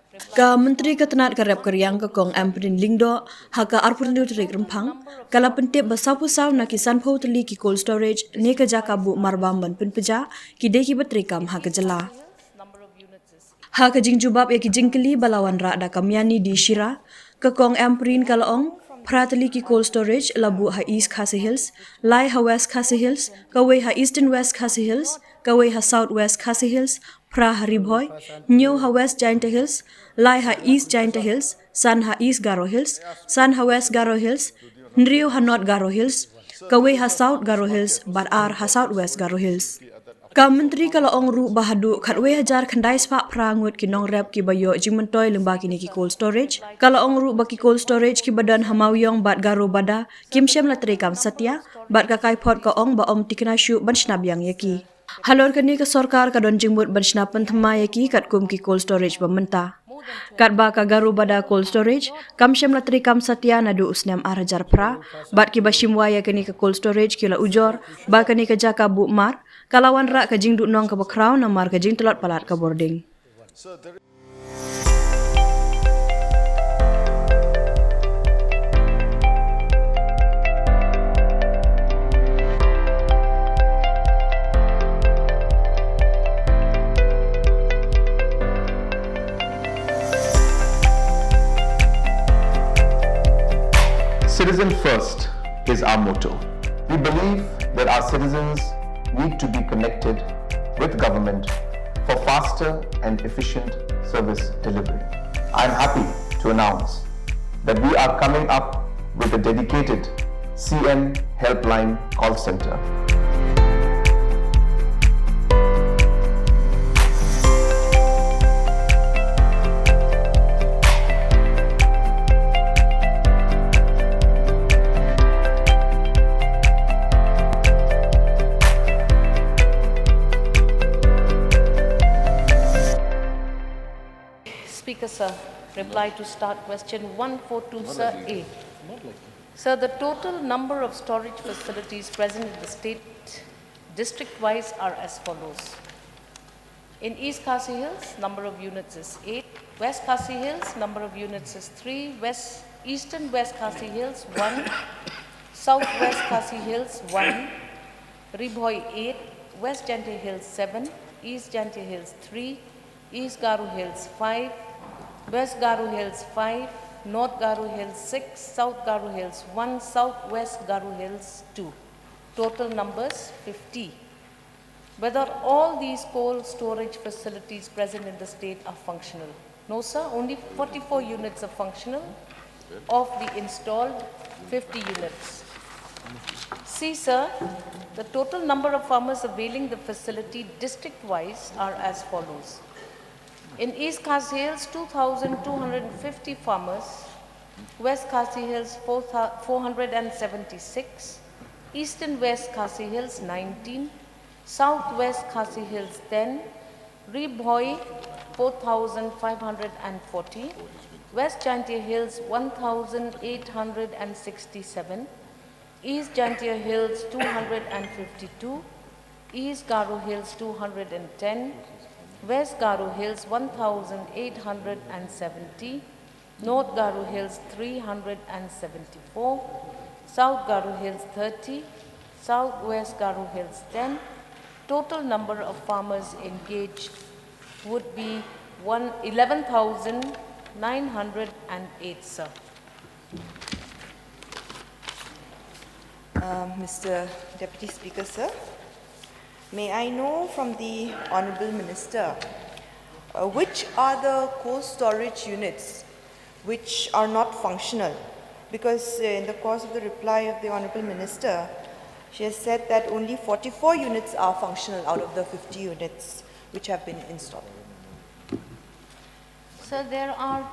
Ka Menteri Ketenat Karep Karyang ke Kong Amprin Lingdo haka arpurnu terik rempang kala pentip basau-pusau na kisan pau teli ki cold storage ne ke jakabu marbam ban penpeja ki deki betrikam haka Jylla. Haka jingjubab ya ki jingkeli balawan ra da kamyani di Shira ke Kong Amprin kalaong prateli ki cold storage labu ha East Khasi Hills, lai ha West Khasi Hills, kawe ha Eastern West Khasi Hills, kawe ha South West Khasi Hills, pra ha Ribhoy, new ha West Giant Hills, lai ha East Giant Hills, san ha East Garo Hills, san ha West Garo Hills, nriu ha North Garo Hills, kawe ha South Garo Hills, bar ar ha South West Garo Hills. Ka Menteri kalaong ru bahadu katwe hajar khandai spak prangut ki nongrep ki bayo myntoi lembah kini ki cold storage kalaong ru baki cold storage ki badan hamawyong bat garo bada kimshem latrekam satya bat kakai pot ka ong ba om tiknashu banshnab yang yaki halor kani ke sarkar ka don jingmut banshnapan thama yaki kat kum ki cold storage bamenta kat ba ka garo bada cold storage kamshem latrekam satya nadu usnam arajar pra bat ki bashimwa yakani ke cold storage kila ujor ba kani ke jaka bu mar kalawan rak kajing duk nong ke bakraw namar kajing telot palat ke boarding. Citizen first is our motto. We believe that our citizens need to be connected with government for faster and efficient service delivery. I am happy to announce that we are coming up with a dedicated CM helpline call center. Speaker, sir, reply to start question 142, sir, A. Sir, the total number of storage facilities present in the state district-wise are as follows. In East Khasi Hills, number of units is 8. West Khasi Hills, number of units is 3. Eastern West Khasi Hills, 1. Southwest Khasi Hills, 1. Ribhoy, 8. West Jante Hills, 7. East Jante Hills, 3. East Garu Hills, 5. West Garu Hills 5, North Garu Hills 6, South Garu Hills 1, Southwest Garu Hills 2. Total numbers 50. Whether all these cold storage facilities present in the state are functional? No, sir, only 44 units are functional. Of the installed 50 units. See, sir, the total number of farmers availing the facility district-wise are as follows. In East Khasi Hills, 2,250 farmers. West Khasi Hills, 476. Eastern West Khasi Hills, 19. Southwest Khasi Hills, 10. Ribhoy, 4,540. West Jantia Hills, 1,867. East Jantia Hills, 252. East Garu Hills, 210. West Garu Hills 1,870, North Garu Hills 374, South Garu Hills 30, Southwest Garu Hills 10. Total number of farmers engaged would be 11,908, sir. Mr. Deputy Speaker, sir. May I know from the Honourable Minister, which are the cold storage units which are not functional? Because in the course of the reply of the Honourable Minister, she has said that only 44 units are functional out of the 50 units which have been installed. Sir, there are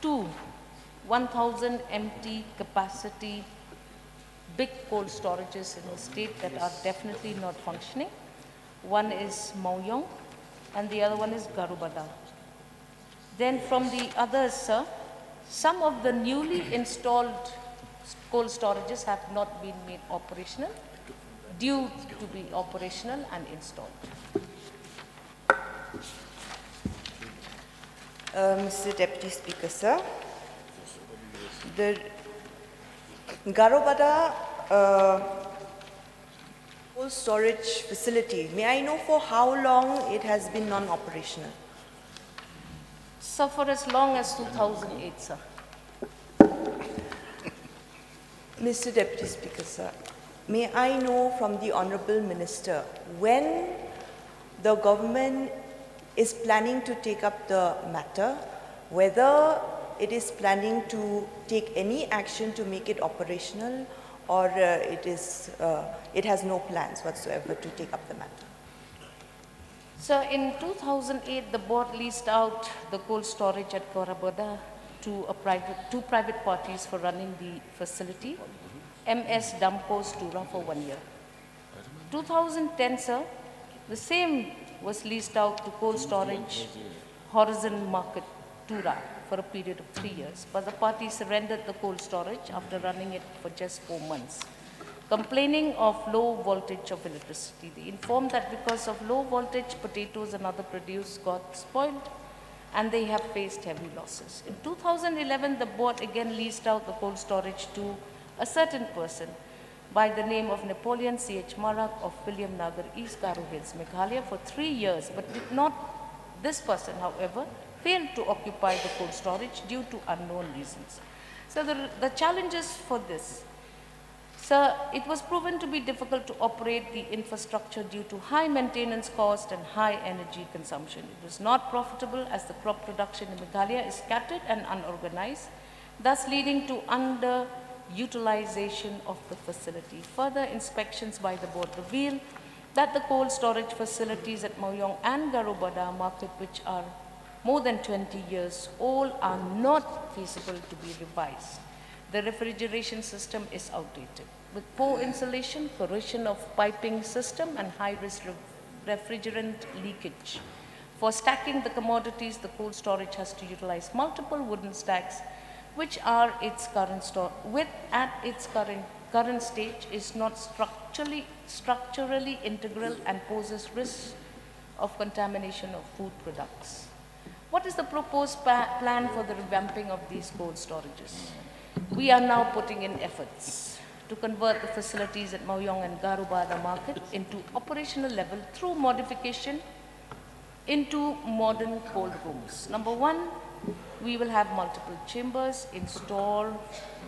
1,000 empty capacity big cold storages in the state that are definitely not functioning. One is Mauyong and the other one is Garubada. Then from the others, sir, some of the newly installed cold storages have not been made operational, due to be operational and installed. Mr. Deputy Speaker, sir, the Garobada cold storage facility, may I know for how long it has been non-operational? So for as long as 2008, sir. Mr. Deputy Speaker, sir, may I know from the Honourable Minister when the government is planning to take up the matter, whether it is planning to take any action to make it operational, or it has no plans whatsoever to take up the matter? So in 2008, the board leased out the cold storage at Garobada to two private parties for running the facility, MS Dampos Tura for 1 year. 2010, sir, the same was leased out to cold storage Horizon Market Tura for a period of 3 years, but the party surrendered the cold storage after running it for just 4 months. Complaining of low voltage of electricity, they informed that because of low voltage, potatoes and other produce got spoiled and they have faced heavy losses. In 2011, the board again leased out the cold storage to a certain person by the name of Napoleon C.H. Marak of William Nagar, East Garo Hills, Meghalaya for 3 years, but did not, this person, however, failed to occupy the cold storage due to unknown reasons. So the challenges for this, sir, it was proven to be difficult to operate the infrastructure due to high maintenance cost and high energy consumption. It was not profitable as the crop production in Meghalaya is scattered and unorganized, thus leading to underutilization of the facility. Further inspections by the board revealed that the cold storage facilities at Moyong and Garobada market, which are more than 20 years old, are not feasible to be revised. The refrigeration system is outdated, with poor insulation, corrosion of piping system, and high-risk refrigerant leakage. For stacking the commodities, the cold storage has to utilize multiple wooden stacks, which are its current current stage is not structurally integral and poses risk of contamination of food products. What is the proposed plan for the revamping of these cold storages? We are now putting in efforts to convert the facilities at Moyong and Garobada market into operational level through modification into modern cold rooms. Number one, we will have multiple chambers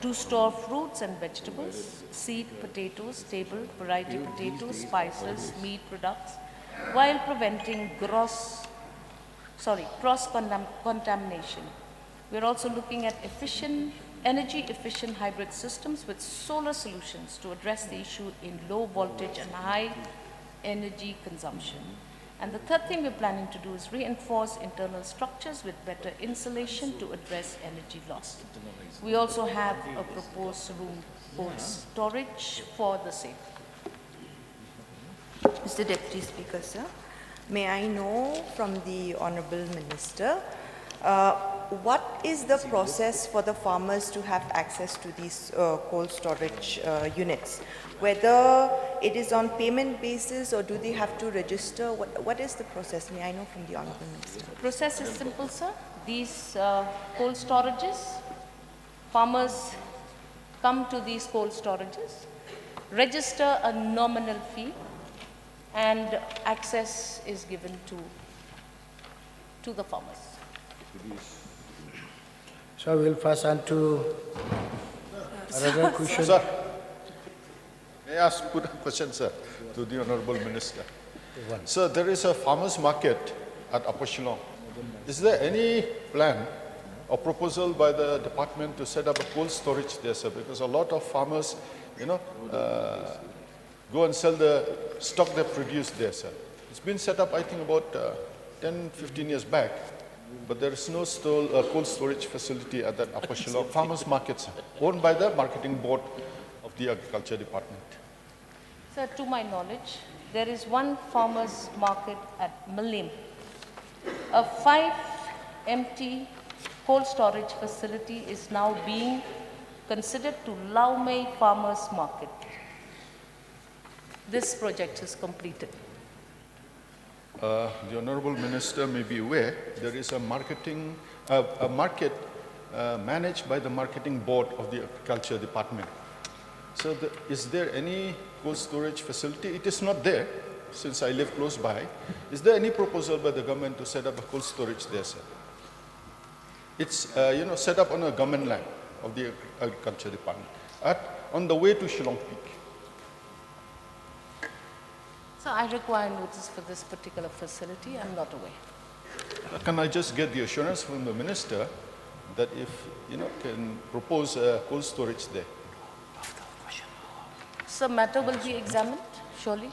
to store fruits and vegetables, seed potatoes, table, variety potatoes, spices, meat products, while preventing cross-contamination. We're also looking at energy-efficient hybrid systems with solar solutions to address the issue in low voltage and high energy consumption. And the third thing we're planning to do is reinforce internal structures with better insulation to address energy loss. We also have a proposed room cold storage for the same. Mr. Deputy Speaker, sir, may I know from the Honourable Minister, what is the process for the farmers to have access to these cold storage units? Whether it is on payment basis or do they have to register? What is the process? May I know from the Honourable Minister? The process is simple, sir. These cold storages, farmers come to these cold storages, register a nominal fee, and access is given to the farmers. So we'll pass on to another question. Sir, may I put a question, sir, to the Honourable Minister? Sir, there is a farmers' market at Upper Shillong. Is there any plan or proposal by the department to set up a cold storage there, sir? Because a lot of farmers, go and sell the stock they produce there, sir. It's been set up, I think, about 10, 15 years back. But there is no cold storage facility at that Upper Shillong farmers market, sir, owned by the marketing board of the agriculture department. Sir, to my knowledge, there is one farmers market at Malim. A 5 empty cold storage facility is now being considered to Lau Mei Farmers Market. This project is completed. The Honorable Minister may be aware, there is a market managed by the Marketing Board of the Agriculture Department. So is there any cold storage facility? It is not there, since I live close by. Is there any proposal by the government to set up a cold storage there, sir? It's set up on a government land of the Agriculture Department on the way to Shillong Peak. So I require notice for this particular facility. I'm not aware. Can I just get the assurance from the minister that if can propose a cold storage there? So matter will be examined, surely.